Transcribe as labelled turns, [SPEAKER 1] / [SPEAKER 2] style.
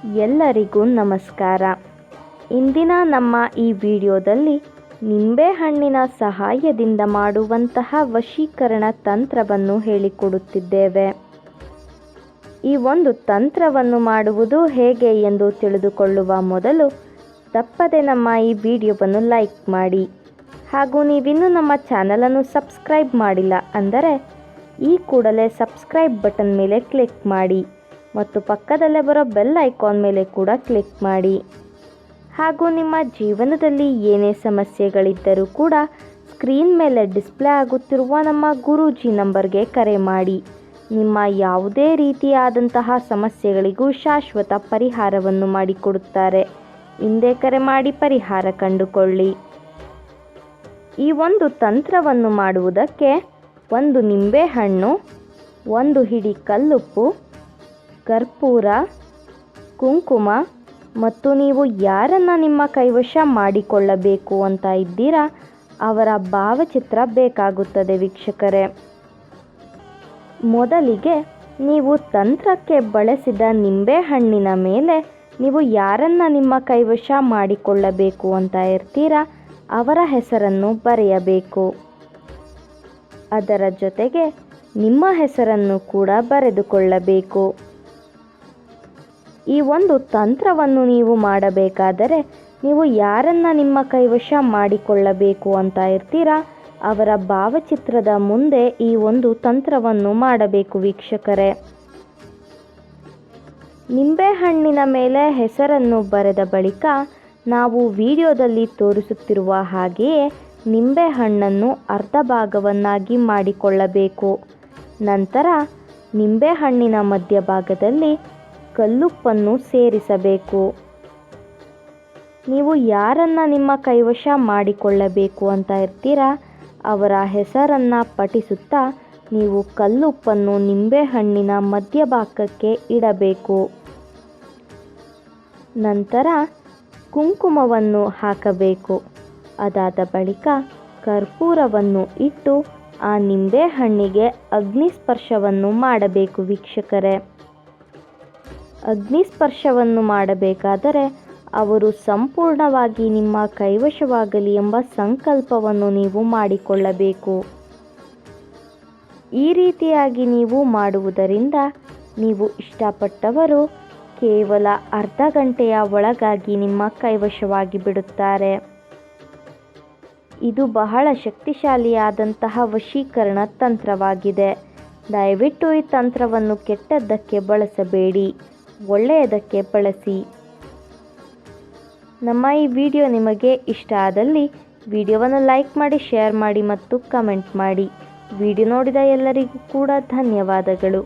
[SPEAKER 1] ಎಲ್ಲರಿಗೂ ನಮಸ್ಕಾರ. ಇಂದಿನ ನಮ್ಮ ಈ ವಿಡಿಯೋದಲ್ಲಿ ನಿಂಬೆಹಣ್ಣಿನ ಸಹಾಯದಿಂದ ಮಾಡುವಂತಹ ವಶೀಕರಣ ತಂತ್ರವನ್ನು ಹೇಳಿಕೊಡುತ್ತಿದ್ದೇವೆ. ಈ ಒಂದು ತಂತ್ರವನ್ನು ಮಾಡುವುದು ಹೇಗೆ ಎಂದು ತಿಳಿದುಕೊಳ್ಳುವ ಮೊದಲು ತಪ್ಪದೆ ನಮ್ಮ ಈ ವಿಡಿಯೋವನ್ನು ಲೈಕ್ ಮಾಡಿ. ಹಾಗೂ ನೀವಿನ್ನೂ ನಮ್ಮ ಚಾನಲನ್ನು ಸಬ್ಸ್ಕ್ರೈಬ್ ಮಾಡಿಲ್ಲ ಅಂದರೆ ಈ ಕೂಡಲೇ ಸಬ್ಸ್ಕ್ರೈಬ್ ಬಟನ್ ಮೇಲೆ ಕ್ಲಿಕ್ ಮಾಡಿ ಮತ್ತು ಪಕ್ಕದಲ್ಲೇ ಬರೋ ಬೆಲ್ ಐಕಾನ್ ಮೇಲೆ ಕೂಡ ಕ್ಲಿಕ್ ಮಾಡಿ. ಹಾಗೂ ನಿಮ್ಮ ಜೀವನದಲ್ಲಿ ಏನೇ ಸಮಸ್ಯೆಗಳಿದ್ದರೂ ಕೂಡ ಸ್ಕ್ರೀನ್ ಮೇಲೆ ಡಿಸ್ಪ್ಲೇ ಆಗುತ್ತಿರುವ ನಮ್ಮ ಗುರೂಜಿ ನಂಬರ್ಗೆ ಕರೆ ಮಾಡಿ. ನಿಮ್ಮ ಯಾವುದೇ ರೀತಿಯಾದಂತಹ ಸಮಸ್ಯೆಗಳಿಗೂ ಶಾಶ್ವತ ಪರಿಹಾರವನ್ನು ಮಾಡಿಕೊಡುತ್ತಾರೆ. ಹಿಂದೆ ಕರೆ ಮಾಡಿ ಪರಿಹಾರ ಕಂಡುಕೊಳ್ಳಿ. ಈ ಒಂದು ತಂತ್ರವನ್ನು ಮಾಡುವುದಕ್ಕೆ ಒಂದು ನಿಂಬೆಹಣ್ಣು, ಒಂದು ಹಿಡಿ ಕಲ್ಲುಪ್ಪು, ಕರ್ಪೂರ, ಕುಂಕುಮ ಮತ್ತು ನೀವು ಯಾರನ್ನು ನಿಮ್ಮ ಕೈವಶ ಮಾಡಿಕೊಳ್ಳಬೇಕು ಅಂತ ಇದ್ದೀರಾ ಅವರ ಭಾವಚಿತ್ರ ಬೇಕಾಗುತ್ತದೆ ವೀಕ್ಷಕರೇ. ಮೊದಲಿಗೆ ನೀವು ತಂತ್ರಕ್ಕೆ ಬಳಸಿದ ನಿಂಬೆಹಣ್ಣಿನ ಮೇಲೆ ನೀವು ಯಾರನ್ನು ನಿಮ್ಮ ಕೈವಶ ಮಾಡಿಕೊಳ್ಳಬೇಕು ಅಂತ ಇರ್ತೀರಾ ಅವರ ಹೆಸರನ್ನು ಬರೆಯಬೇಕು. ಅದರ ಜೊತೆಗೆ ನಿಮ್ಮ ಹೆಸರನ್ನು ಕೂಡ ಬರೆದುಕೊಳ್ಳಬೇಕು. ಈ ಒಂದು ತಂತ್ರವನ್ನು ನೀವು ಮಾಡಬೇಕಾದರೆ ನೀವು ಯಾರನ್ನು ನಿಮ್ಮ ಕೈವಶ ಮಾಡಿಕೊಳ್ಳಬೇಕು ಅಂತ ಇರ್ತೀರಾ ಅವರ ಭಾವಚಿತ್ರದ ಮುಂದೆ ಈ ಒಂದು ತಂತ್ರವನ್ನು ಮಾಡಬೇಕು ವೀಕ್ಷಕರೇ. ನಿಂಬೆಹಣ್ಣಿನ ಮೇಲೆ ಹೆಸರನ್ನು ಬರೆದ ಬಳಿಕ ನಾವು ವಿಡಿಯೋದಲ್ಲಿ ತೋರಿಸುತ್ತಿರುವ ಹಾಗೆಯೇ ನಿಂಬೆಹಣ್ಣನ್ನು ಅರ್ಧ ಭಾಗವನ್ನಾಗಿ ಮಾಡಿಕೊಳ್ಳಬೇಕು. ನಂತರ ನಿಂಬೆಹಣ್ಣಿನ ಮಧ್ಯಭಾಗದಲ್ಲಿ ಕಲ್ಲುಪ್ಪನ್ನು ಸೇರಿಸಬೇಕು. ನೀವು ಯಾರನ್ನು ನಿಮ್ಮ ಕೈವಶ ಮಾಡಿಕೊಳ್ಳಬೇಕು ಅಂತ ಇರ್ತೀರಾ ಅವರ ಹೆಸರನ್ನು ಪಠಿಸುತ್ತಾ ನೀವು ಕಲ್ಲುಪ್ಪನ್ನು ನಿಂಬೆಹಣ್ಣಿನ ಮಧ್ಯಭಾಗಕ್ಕೆ ಇಡಬೇಕು. ನಂತರ ಕುಂಕುಮವನ್ನು ಹಾಕಬೇಕು. ಅದಾದ ಬಳಿಕ ಕರ್ಪೂರವನ್ನು ಇಟ್ಟು ಆ ನಿಂಬೆಹಣ್ಣಿಗೆ ಅಗ್ನಿಸ್ಪರ್ಶವನ್ನು ಮಾಡಬೇಕು ವೀಕ್ಷಕರೇ. ಅಗ್ನಿಸ್ಪರ್ಶವನ್ನು ಮಾಡಬೇಕಾದರೆ ಅವರು ಸಂಪೂರ್ಣವಾಗಿ ನಿಮ್ಮ ಕೈವಶವಾಗಲಿ ಎಂಬ ಸಂಕಲ್ಪವನ್ನು ನೀವು ಮಾಡಿಕೊಳ್ಳಬೇಕು. ಈ ರೀತಿಯಾಗಿ ನೀವು ಮಾಡುವುದರಿಂದ ನೀವು ಇಷ್ಟಪಟ್ಟವರು ಕೇವಲ ಅರ್ಧ ಗಂಟೆಯ ಒಳಗಾಗಿ ನಿಮ್ಮ ಕೈವಶವಾಗಿ ಬಿಡುತ್ತಾರೆ. ಇದು ಬಹಳ ಶಕ್ತಿಶಾಲಿಯಾದಂತಹ ವಶೀಕರಣ ತಂತ್ರವಾಗಿದೆ. ದಯವಿಟ್ಟು ಈ ತಂತ್ರವನ್ನು ಕೆಟ್ಟದ್ದಕ್ಕೆ ಬಳಸಬೇಡಿ, ಒಳ್ಳೆಯದಕ್ಕೆ ಬಳಸಿ. ನಮ್ಮ ಈ ವಿಡಿಯೋ ನಿಮಗೆ ಇಷ್ಟ ಆದಲ್ಲಿ ವಿಡಿಯೋವನ್ನು ಲೈಕ್ ಮಾಡಿ, ಶೇರ್ ಮಾಡಿ ಮತ್ತು ಕಮೆಂಟ್ ಮಾಡಿ. ವಿಡಿಯೋ ನೋಡಿದ ಎಲ್ಲರಿಗೂ ಕೂಡ ಧನ್ಯವಾದಗಳು.